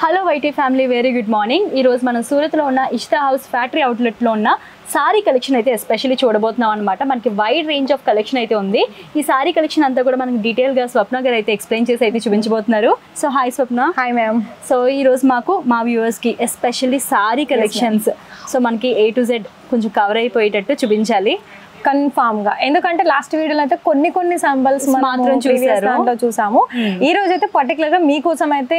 Hello YT family, very good morning. ఈరోజు మనం సూరత్లో ఉన్న ఇష్తా హౌస్ ఫ్యాక్టరీ అవుట్లెట్లో ఉన్న సారీ కలెక్షన్ అయితే ఎస్పెషల్లీ చూడబోతున్నాం అనమాట. మనకి వైడ్ రేంజ్ ఆఫ్ కలెక్షన్ అయితే ఉంది. ఈ సారీ కలెక్షన్ అంతా కూడా మనకి డీటెయిల్గా స్వప్న గారు అయితే ఎక్స్ప్లెయిన్ చేసి అయితే చూపించబోతున్నారు. So hi Swapna. Hi ma'am. So ఈరోజు మాకు మా వ్యూవర్స్కి ఎస్పెషల్లీ సారీ కలెక్షన్స్ సో మనకి A to Z కొంచెం కవర్ అయిపోయేటట్టు చూపించాలి కన్ఫామ్ గా, ఎందుకంటే లాస్ట్ వీడియోలో అయితే కొన్ని శాంపుల్స్ మాత్రం చూసాము. ఈ రోజు అయితే పర్టికులర్ గా మీకోసం అయితే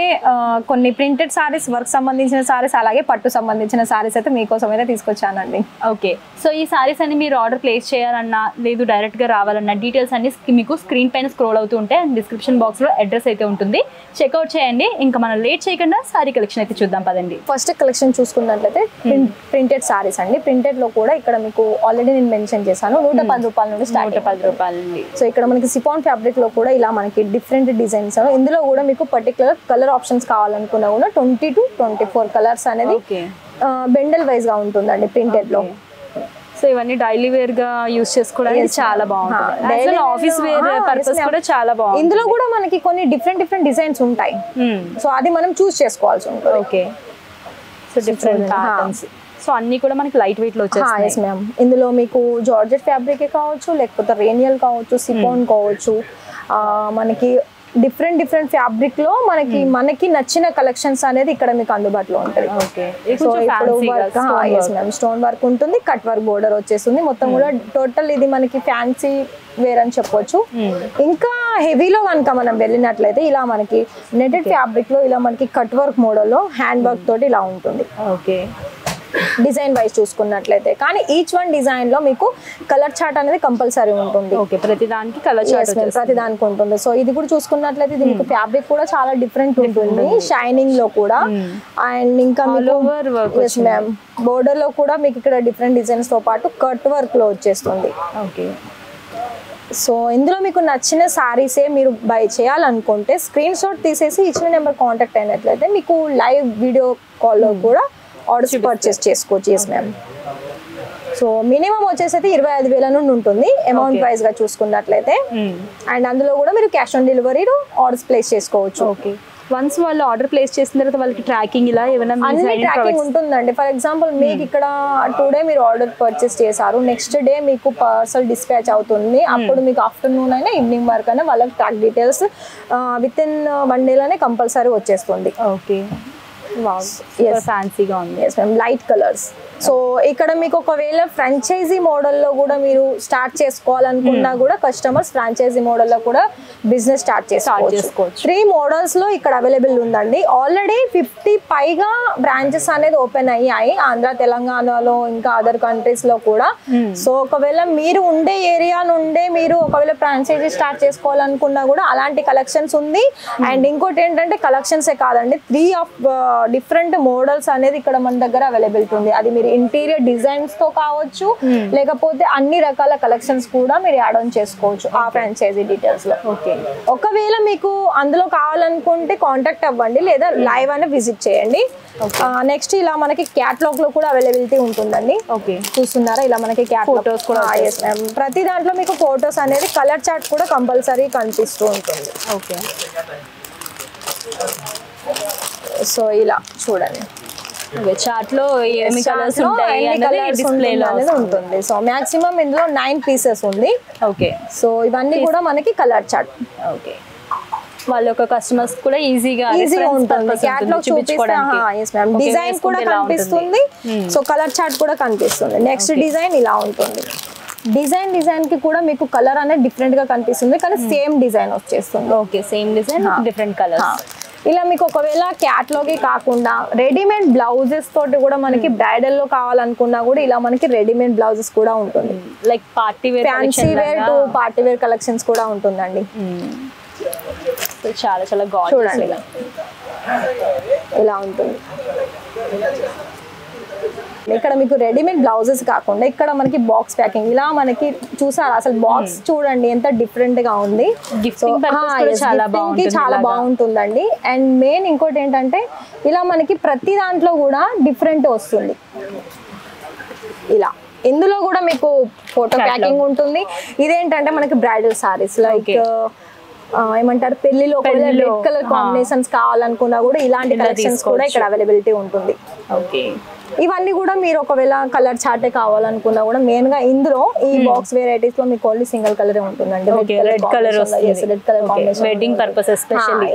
కొన్ని ప్రింటెడ్ సారీస్, వర్క్ సంబంధించిన సారీస్, అలాగే పట్టు సంబంధించిన సారీస్ అయితే మీకోసం అయితే తీసుకొచ్చానండి. ఓకే, సో ఈ సారీస్ అన్ని మీరు ఆర్డర్ ప్లేస్ చేయాలన్నా లేదు డైరెక్ట్ గా రావాలన్నా డీటెయిల్స్ అన్ని మీకు స్క్రీన్ పైన స్క్రోల్ అవుతూ ఉంటాయి. అండ్ డిస్క్రిప్షన్ బాక్స్ లో అడ్రస్ అయితే ఉంటుంది, చెక్అవుట్ చేయండి. ఇంకా మనం లేట్ చేయకుండా సారీ కలెక్షన్ అయితే చూద్దాం పదండి. ఫస్ట్ కలెక్షన్ చూసుకున్నట్లయితే ప్రింటెడ్ సారీస్ అండి. ప్రింటెడ్ లో కూడా ఇక్కడ మీకు ఆల్రెడీ నేను మెన్షన్ చేశాను 110 రూపాయల నుండి స్టార్ట్. 110 రూపాయల నుండి. సో ఇక్కడ మనకి సిఫాన్ ఫ్యాబ్రిక్ లో కూడా ఇలా మనకి డిఫరెంట్ డిజైన్స్, ఇందులో కూడా మీకు పర్టికులర్ కలర్ ఆప్షన్స్ కావాలనుకున్నా కూడా 20 to 24 కలర్స్ అనేది బెండల్ వైజ్ గా ఉంటుందండి ప్రింటెడ్ లో. సో ఇవన్నీ డైలీ వేర్ గా యూస్ చేసుకోవడానికి చాలా బాగుంటుంది. ఆఫీస్ వేర్ పర్పస్ కూడా చాలా బాగుంది. ఇందులో కూడా మనకి కొన్ని డిఫరెంట్ డిజైన్స్ ఉంటాయి. సో అది మనం చూస్ చేసుకోవాల్సి ఉంటుంది. Okay, so different patterns. So అన్ని కూడా మనకి లైట్ వెయిట్ లో వచ్చేస్తాయి. yes ma'am. ఇందులో మీకు జార్జెట్ ఫ్యాబ్రిక్ కావచ్చు, లేకపోతే రేనియల్ కావచ్చు, సిఫాన్ కావచ్చు, మనకి డిఫరెంట్ ఫ్యాబ్రిక్ లో మనకి నచ్చిన కలెక్షన్స్ అనేది ఇక్కడ మీకు అందుబాటులో ఉంటుంది. సో ఇప్పుడు స్టోన్ వర్క్ ఉంటుంది, కట్ వర్క్ బోర్డర్ వచ్చేస్తుంది. మొత్తం కూడా టోటల్ ఇది మనకి ఫ్యాన్సీ వేర్ అని చెప్పొచ్చు. ఇంకా హెవీలో కనుక మనం వెళ్ళినట్లయితే ఇలా మనకి నెటెడ్ ఫ్యాబ్రిక్ లో ఇలా మనకి కట్ వర్క్ మోడల్ లో హ్యాండ్ వర్క్ తోటి ఇలా ఉంటుంది. ఓకే, డిజైన్ వైజ్ చూసుకున్నట్లయితే, కానీ ఈచ్ వన్ డిజైన్ లో మీకు కలర్ చార్ట్ అనేది కంపల్సరీ ఉంటుంది. ఓకే, ప్రతి దానికి కలర్ చార్ట్ ప్రతి దానికి ఉంటుంది. సో ఇది కూడా చూసుకున్నట్లయితే ఇది మీకు ఫ్యాబ్రిక్ కూడా చాలా డిఫరెంట్ ఉంటుంది, షైనింగ్ లో కూడా. అండ్ ఇంకా బోర్డర్ లో కూడా మీకు ఇక్కడ డిఫరెంట్ డిజైన్స్ తో పాటు కట్ వర్క్ లో వచ్చేస్తుంది. ఓకే, సో ఇందులో మీకు నచ్చిన సారీసే మీరు బై చేయాలనుకుంటే స్క్రీన్ షాట్ తీసేసి ఇచ్చిన నెంబర్ కాంటాక్ట్ అయినట్లయితే మీకు లైవ్ వీడియో కాల్లో కూడా ఆర్డర్స్ పర్చేస్ చేసుకోవచ్చు. Yes ma'am. సో మినిమం వచ్చేసి 25,000 నుండి ఉంటుంది అమౌంట్ వైజ్ గా చూసుకున్నట్లయితే. అండ్ అందులో కూడా మీరు cash on delivery orders place చేసుకోవచ్చు. ఓకే, వన్స్ వాళ్ళు ఆర్డర్ ప్లేస్ చేసిన తర్వాత వాళ్ళకి ట్రాకింగ్ ఇలా ఏమైనా అన్ని ట్రాకింగ్ ఉంటుందండి. ఫర్ ఎగ్జాంపుల్ మీకు ఇక్కడ టుడే మీరు ఆర్డర్ పర్చేస్ చేశారు, నెక్స్ట్ డే మీకు పార్సల్ డిస్పాచ్ అవుతుంది. అప్పుడు మీకు ఆఫ్టర్నూన్ అయినా ఈవినింగ్ వరకు అయినా వాళ్ళకి track details with in 1 day లోనే కంపల్సరీ వచ్చేస్తుంది. ఓకే, ఫ్యాన్సీగా ఉంది. Light colours. సో ఇక్కడ మీకు ఒకవేళ ఫ్రాంచైజీ మోడల్లో కూడా మీరు స్టార్ట్ చేసుకోవాలనుకున్నా కూడా కస్టమర్స్ ఫ్రాంచైజీ మోడల్లో కూడా బిజినెస్ స్టార్ట్ చేసుకోవచ్చు. 3 మోడల్స్ లో ఇక్కడ అవైలబుల్ ఉందండి. ఆల్రెడీ 50 పైగా బ్రాంచెస్ అనేది ఓపెన్ అయ్యాయి ఆంధ్ర, తెలంగాణలో, ఇంకా అదర్ కంట్రీస్ లో కూడా. సో ఒకవేళ మీరు ఉండే ఏరియా నుండే మీరు ఒకవేళ ఫ్రాంచైజీ స్టార్ట్ చేసుకోవాలనుకున్నా కూడా అలాంటి కలెక్షన్స్ ఉంది. అండ్ ఇంకోటి ఏంటంటే కలెక్షన్సే కాదండి, 3 ఆఫ్ డిఫరెంట్ మోడల్స్ అనేది ఇక్కడ మన దగ్గర అవైలబిలిటీ ఉంది. అది మీరు ఇంటీరియర్ డిజైన్స్ తో కావచ్చు, లేకపోతే అన్ని రకాల కలెక్షన్స్ కూడా మీరు యాడ్ ఆన్ చేసుకోవచ్చు ఆ ఫ్రాంచైజీ డీటెయిల్స్ లో. ఓకే, ఒకవేళ మీకు అందులో కావాలనుకుంటే కాంటాక్ట్ అవ్వండి, లేదా లైవ్ అని విజిట్ చేయండి. నెక్స్ట్ ఇలా మనకి క్యాటలాగ్ లో కూడా అవైలబిలిటీ ఉంటుందండి. ఓకే, చూస్తున్నారా ఇలా మనకి ఫోటోస్ కూడా. ప్రతి దాంట్లో మీకు ఫోటోస్ అనేది కలర్ చార్ట్ కూడా కంపల్సరీ కనిపిస్తూ ఉంటుంది. ఓకే, సో ఇలా చూడండి చార్ట్ లో ఏమి కలర్స్ ఉంటాయి అనేది డిస్ప్లేలో ఉంటుంది. సో మాక్సిమం ఇందులో 9 పీసెస్ ఉంది. ఓకే, సో ఇవన్నీ కూడా మనకి కలర్ చార్ట్. ఓకే, వాళ్ళ యొక్క కస్టమర్స్ కూడా ఈజీగా ఉంటుంది. క్యాటలాగ్ చూపిస్తే డిజైన్ కూడా కనిపిస్తుంది. సో కలర్ చార్ట్ కూడా కనిపిస్తుంది. నెక్స్ట్ డిజైన్ ఇలా ఉంటుంది. డిజైన్ కి కూడా మీకు కలర్ అనేది డిఫరెంట్ గా కనిపిస్తుంది, కానీ సేమ్ డిజైన్ వచ్చేస్తుంది. Okay, same design different colours. ఇలా మీకు ఒకవేళ క్యాటలాగే కాకుండా రెడీమేడ్ బ్లౌజెస్ తోటి కూడా మనకి బ్రైడల్ లో కావాలనుకున్నా కూడా ఇలా మనకి రెడీమేడ్ బ్లౌజెస్ కూడా ఉంటుంది. Like party wear, fancy wear to party wear collections కూడా ఉంటుందండి. చాలా చాలా చూడండి ఇలా ఉంటుంది. ఇక్కడ మీకు రెడీమేడ్ బ్లౌజెస్ కాకుండా ఇక్కడ మనకి బాక్స్ ప్యాకింగ్ ఇలా మనకి చూసారా, అసలు బాక్స్ చూడండి ఎంత డిఫరెంట్ గా ఉంది. చాలా బాగుంటుందండి. అండ్ మెయిన్ ఇంకోటి ఏంటంటే ఇలా మనకి ప్రతి దాంట్లో కూడా డిఫరెంట్ వస్తుంది. ఇలా ఇందులో కూడా మీకు ఫోటో ప్యాకింగ్ ఉంటుంది. ఇదేంటంటే మనకి బ్రైడల్ సారీస్ లైక్ ఏమంటారు పెళ్లిలో రెడ్ కలర్ కాంబినేషన్స్ కావాలనుకున్నా కూడా ఇలాంటి కలెక్షన్స్ కూడా ఇక్కడ అవైలబిలిటీ ఉంటుంది. ఓకే, ఇవన్నీ కూడా మీరు ఒకవేళ కలర్ చార్టే కావాలనుకున్నా కూడా మెయిన్ గా ఇందులో ఈ బాక్స్ వెరైటీస్ లో మీకు ఓన్లీ సింగిల్ కలర్ ఉంటుందండి. Red colour red colour combination wedding purpose especially.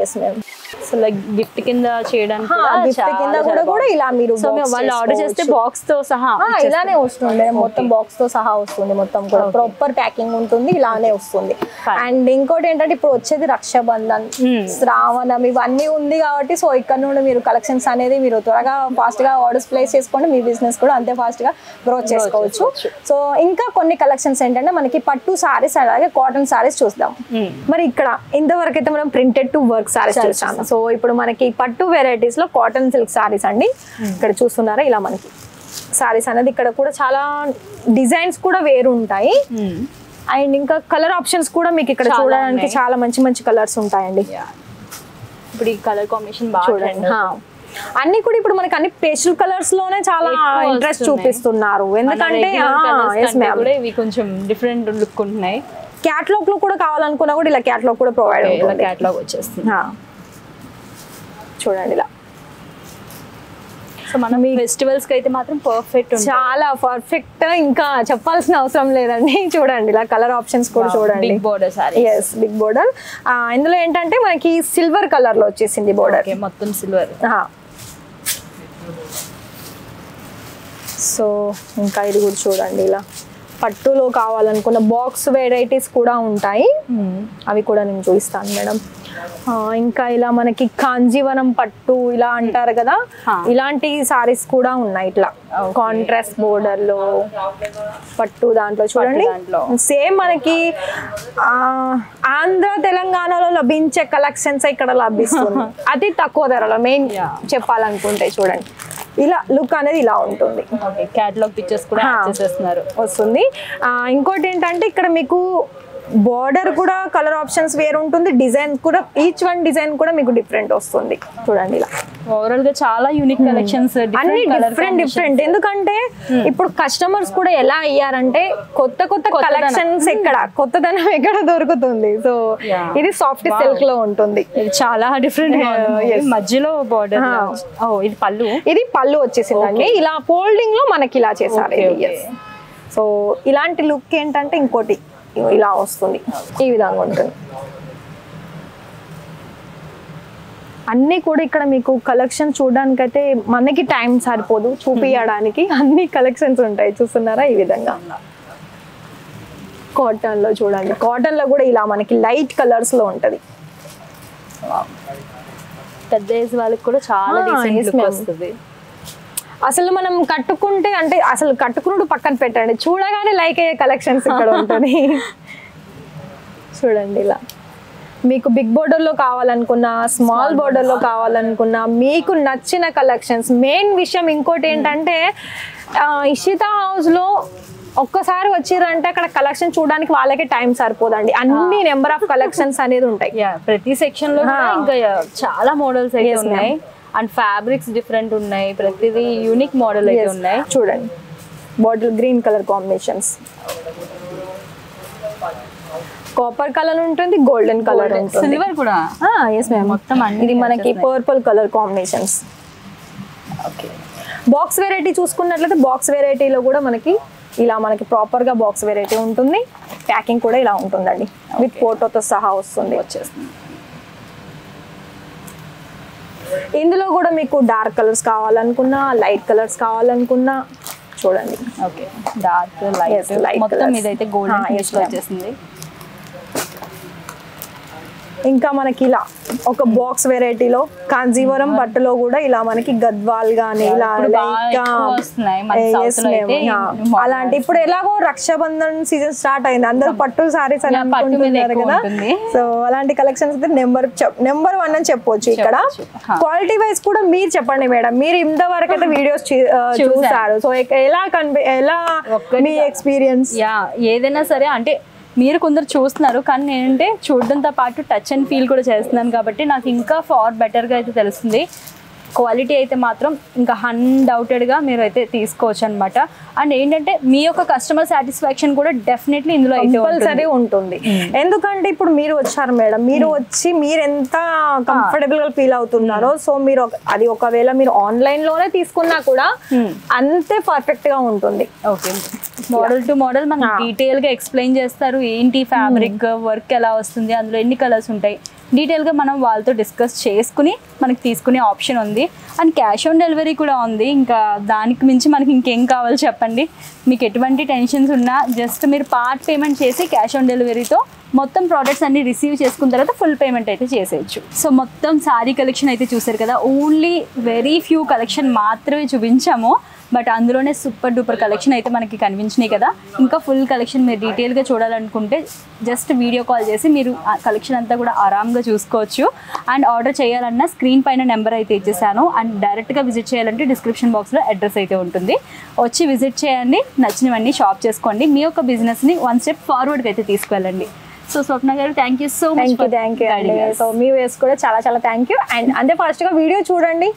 So like gift కింద చేయడానికి గిఫ్ట్ కింద కూడా ఇలా మీరు వాళ్ళు ఆర్డర్ చేస్తే బాక్స్ తో సహా ఇలానే వస్తుంది, మొత్తం బాక్స్ తో సహా వస్తుంది, మొత్తం కూడా ప్రాపర్ ప్యాకింగ్ ఉంటుంది, ఇలానే వస్తుంది. అండ్ ఇంకోటి ఏంటంటే ఇప్పుడు వచ్చేది రక్షాబంధన్, శ్రావణం ఇవన్నీ ఉంది కాబట్టి సో ఇక్కడ నుండి మీరు కలెక్షన్స్ అనేది మీరు త్వరగా ఫాస్ట్ గా ఆర్డర్స్ ప్లేస్ చేసుకోండి, మీ బిజినెస్ కూడా అంతే ఫాస్ట్ గా గ్రోత్ చేసుకోవచ్చు. సో ఇంకా కొన్ని కలెక్షన్స్ ఏంటంటే మనకి పట్టు సారీస్ అలాగే కాటన్ సారీస్ చూద్దాం. మరి ఇక్కడ ఇంతవరకు అయితే మనం ప్రింటెడ్ టు వర్క్ సారీస్ చూసాము. సో ఇప్పుడు మనకి పట్టు వెరైటీస్ లో కాటన్ సిల్క్ సారీస్ అండి. ఇక్కడ చూస్తున్నారా ఇలా మనకి సారీస్ అనేది ఇక్కడ కూడా చాలా డిజైన్స్ కూడా వేరు ఉంటాయి. అండ్ ఇంకా కలర్ ఆప్షన్స్ కూడా మీకు ఇక్కడ చూడడానికి చాలా మంచి మంచి కలర్స్ ఉంటాయండి. ఇప్పుడు ఈ కలర్ కాంబినేషన్ బాగా చూడండి. అన్ని కూడా ఇప్పుడు మనకి అన్ని పేస్టల్ కలర్స్ లోనే చాలా ఇంట్రెస్ట్ చూపిస్తున్నారు, ఎందుకంటే ఇవి కొంచెం డిఫరెంట్ లుక్ ఉంటున్నాయి. క్యాటలాగ్ లో కూడా కావాలనుకున్నా కూడా ఇలా క్యాటలాగ్ కూడా ప్రొవైడ్ అవుతుంది, క్యాటలాగ్ వచ్చేస్తుంది. చూడండి ఇలా. సో మనం ఈ ఫెస్టివల్స్ కి అయితే మాత్రం పర్ఫెక్ట్, చాలా పర్ఫెక్ట్, ఇంకా చెప్పాల్సిన అవసరం లేదండి. చూడండి ఇలా కలర్ ఆప్షన్స్ కూడా చూడండి. Big border sari, yes big border. ఇందులో ఏంటంటే మనకి సిల్వర్ కలర్ లో వచ్చేసింది బోర్డర్, మొత్తం సిల్వర్. సో ఇంకా ఇది కూడా చూడండి ఇలా పట్టులో కావాలనుకున్న బాక్స్ వెరైటీస్ కూడా ఉంటాయి, అవి కూడా నేను చూపిస్తాను మేడం. ఇంకా ఇలా మనకి కాంజీవరం పట్టు ఇలా అంటారు కదా, ఇలాంటి సారీస్ కూడా ఉన్నాయి ఇట్లా కాంట్రాస్ట్ బోర్డర్ లో పట్టు దాంట్లో చూడండి. సేమ్ మనకి ఆంధ్ర తెలంగాణలో లభించే కలెక్షన్స్ ఇక్కడ లభిస్తుంది అతి తక్కువ ధరలో. మెయిన్ చెప్పాలనుకుంటే చూడండి ఇలా లుక్ అనేది ఇలా ఉంటుంది. క్యాటలాగ్ పిక్చర్స్ కూడా వస్తుంది. ఇంకోటి ఏంటంటే ఇక్కడ మీకు బార్డర్ కూడా కలర్ ఆప్షన్స్ వేరు ఉంటుంది, డిజైన్ కూడా ఈచ్ వన్ డిజైన్ కూడా మీకు డిఫరెంట్ వస్తుంది. చూడండి ఇలా ఓవరాల్ గా చాలా యూనిక్ కలెక్షన్స్, అన్ని డిఫరెంట్. ఎందుకంటే ఇప్పుడు కస్టమర్స్ కూడా ఎలా అయ్యారంటే కొత్త కొత్త కలెక్షన్స్ ఎక్కడ కొత్తదనం ఎక్కడ దొరుకుతుంది. సో ఇది సాఫ్ట్ సిల్క్ లో ఉంటుంది, చాలా డిఫరెంట్. మధ్యలో బార్డర్, ఇది పళ్ళు, ఇది పళ్ళు వచ్చేసిందండి. ఇలా ఫోల్డింగ్ లో మనకి ఇలా చేశారు. సో ఇలాంటి లుక్ ఏంటంటే ఇంకోటి ఇలా వస్తుంది, ఈ విధంగా ఉంటుంది. అన్ని కూడా ఇక్కడ మీకు కలెక్షన్ చూడడానికి అయితే మనకి టైం సరిపోదు చూపించడానికి, అన్ని కలెక్షన్స్ ఉంటాయి. చూస్తున్నారా ఈ విధంగా. కాటన్ లో చూడండి, కాటన్ లో కూడా ఇలా మనకి లైట్ కలర్స్ లో ఉంటది. పెద్ద ఏజ్ వాళ్ళకి కూడా చాలా డీసెంట్ లుక్ వస్తుంది. అసలు మనం కట్టుకుంటే అంటే అసలు కట్టుకున్నాడు పక్కన పెట్టండి, చూడగానే లైక్ అయ్యే కలెక్షన్స్ ఇక్కడ ఉంటుంది. చూడండి ఇలా మీకు బిగ్ బోర్డర్ లో కావాలనుకున్నా, స్మాల్ బోర్డర్ లో కావాలనుకున్నా, మీకు నచ్చిన కలెక్షన్స్. మెయిన్ విషయం ఇంకోటి ఏంటంటే ఇషిత హౌస్ లో ఒక్కసారి వచ్చిరంటే అక్కడ కలెక్షన్ చూడడానికి వాళ్ళకే టైం సరిపోదండి, అన్ని నెంబర్ ఆఫ్ కలెక్షన్స్ అనేది ఉంటాయి. ప్రతి సెక్షన్ లో ఇంకా చాలా మోడల్స్ అయితే ఉన్నాయి, అండ్ ఫ్యాబ్రిక్స్ డిఫరెంట్ ఉన్నాయి, ప్రతిదీ యూనిక్ మోడల్ అయితే ఉన్నాయి. చూడండి bottle green colour combinations, copper colour ఉంటుంది, గోల్డెన్ కలర్ ఉంటుంది, సిల్వర్ కూడా. ఎస్ మ్యామ్, మొత్తం ఇది మనకి purple colour combinations. Box variety చూసుకున్నట్లయితే బాక్స్ వెరైటీలో కూడా మనకి ఇలా మనకి ప్రాపర్ గా బాక్స్ వెరైటీ ఉంటుంది, ప్యాకింగ్ కూడా ఇలా ఉంటుందండి, విత్ ఫోటోతో సహా వస్తుంది. వచ్చేస్తుంది. ఇందులో కూడా మీకు డార్క్ కలర్స్ కావాలనుకున్నా, లైట్ కలర్స్ కావాలనుకున్నా చూడండి. ఓకే, డార్క్ లైట్ మొత్తం ఇదైతే గోల్డెన్ ఫినిష్ లో వచ్చేసింది. ఇంకా మనకి ఇలా ఒక బాక్స్ వెరైటీలో కాంజీవరం బట్టలో కూడా ఇలా మనకి గద్వాల్ గానీ ఇలా అలాంటి. ఇప్పుడు ఎలాగో రక్షాబంధన్ సీజన్ స్టార్ట్ అయింది, అందరూ పట్టు సారీస్ అని అనుకుంటున్నారు కదా. సో అలాంటి కలెక్షన్స్ అయితే నెంబర్ 1 అని చెప్పొచ్చు. ఇక్కడ క్వాలిటీ వైజ్ కూడా మీరు చెప్పండి మేడం, మీరు ఇంతవరకు అయితే వీడియోస్ చూసారు, సో ఎలా మీ ఎక్స్పీరియన్స్? ఏదైనా సరే అంటే మీరు కొందరు చూస్తున్నారు, కానీ నేనంటే చూడడంతో పాటు టచ్ అండ్ ఫీల్ కూడా చేస్తున్నాను కాబట్టి నాకు ఇంకా ఫార్ బెటర్గా అయితే తెలుస్తుంది. క్వాలిటీ అయితే మాత్రం ఇంకా అన్డౌటెడ్గా మీరు అయితే తీసుకోవచ్చు అనమాట. అండ్ ఏంటంటే మీ యొక్క కస్టమర్ సాటిస్ఫాక్షన్ కూడా డెఫినెట్లీ ఇందులో కంపల్సరీ ఉంటుంది. ఎందుకంటే ఇప్పుడు మీరు వచ్చారు మేడం, మీరు వచ్చి మీరు ఎంత కంఫర్టబుల్ గా ఫీల్ అవుతున్నారో, సో మీరు అది ఒకవేళ మీరు ఆన్లైన్ లోనే తీసుకున్నా కూడా అంతే పర్ఫెక్ట్ గా ఉంటుంది. ఓకే, మోడల్ టు మోడల్ మనకి డీటెయిల్ గా ఎక్స్ప్లెయిన్ చేస్తారు. ఏంటి ఫ్యాబ్రిక్ వర్క్ ఎలా వస్తుంది, అందులో ఎన్ని కలర్స్ ఉంటాయి, డీటెయిల్గా మనం వాళ్ళతో డిస్కస్ చేసుకుని మనకి తీసుకునే ఆప్షన్ ఉంది. అండ్ క్యాష్ ఆన్ డెలివరీ కూడా ఉంది. ఇంకా దానికి మించి మనకి ఇంకేం కావాలి చెప్పండి. మీకు ఎటువంటి టెన్షన్స్ ఉన్నా జస్ట్ మీరు పార్ట్ పేమెంట్ చేసి క్యాష్ ఆన్ డెలివరీతో మొత్తం ప్రోడక్ట్స్ అన్ని రిసీవ్ చేసుకున్న తర్వాత ఫుల్ పేమెంట్ అయితే చేసేయచ్చు. సో మొత్తం సారీ కలెక్షన్ అయితే చూసారు కదా. ఓన్లీ వెరీ ఫ్యూ కలెక్షన్ మాత్రమే చూపించాము, బట్ అందులోనే సూపర్ డూపర్ కలెక్షన్ అయితే మనకి కనిపించినాయి కదా. ఇంకా ఫుల్ కలెక్షన్ మీరు డీటెయిల్గా చూడాలనుకుంటే జస్ట్ వీడియో కాల్ చేసి మీరు ఆ కలెక్షన్ అంతా కూడా ఆరామ్గా చూసుకోవచ్చు. అండ్ ఆర్డర్ చేయాలన్నా స్క్రీన్ పైన నెంబర్ అయితే ఇచ్చేసాను. అండ్ డైరెక్ట్గా విజిట్ చేయాలంటే డిస్క్రిప్షన్ బాక్స్లో అడ్రస్ అయితే ఉంటుంది. వచ్చి విజిట్ చేయండి, నచ్చినవన్నీ షాప్ చేసుకోండి, మీ యొక్క బిజినెస్ని 1 స్టెప్ ఫార్వర్డ్కి అయితే తీసుకువెళ్ళండి. సో స్వప్న గారు thank you so much. Thank you. So మీ వేస్ కూడా చాలా చాలా థ్యాంక్ యూ. అండ్ అంతే ఫాస్ట్గా వీడియో చూడండి,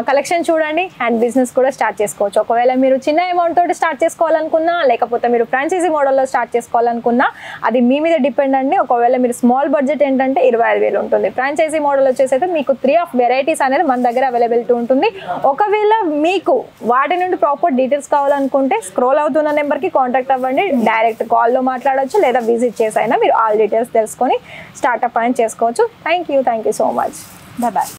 కలెక్షన్ చూడండి, అండ్ బిజినెస్ కూడా స్టార్ట్ చేసుకోవచ్చు. ఒకవేళ మీరు చిన్న అమౌంట్ తోటి స్టార్ట్ చేసుకోవాలనుకున్నా, లేకపోతే మీరు ఫ్రాంచైజీ మోడల్లో స్టార్ట్ చేసుకోవాలనుకున్నా అది మీ మీద డిపెండ్ అండి. ఒకవేళ మీరు స్మాల్ బడ్జెట్ ఏంటంటే 25,000 ఉంటుంది. ఫ్రాంచైజీ మోడల్ వచ్చేసి అయితే మీకు 3 ఆఫ్ వెరైటీస్ అనేది మన దగ్గర అవైలబిలిటీ ఉంటుంది. ఒకవేళ మీకు వాటి నుండి ప్రాపర్ డీటెయిల్స్ కావాలనుకుంటే స్క్రోల్ అవుతున్న నెంబర్కి కాంటాక్ట్ అవ్వండి. డైరెక్ట్ కాల్లో మాట్లాడవచ్చు, లేదా విజిట్ చేసి అయినా మీరు ఆల్ డీటెయిల్స్ తెలుసుకొని స్టార్ట్అప్ అనేది చేసుకోవచ్చు. Thank you so much. Bye.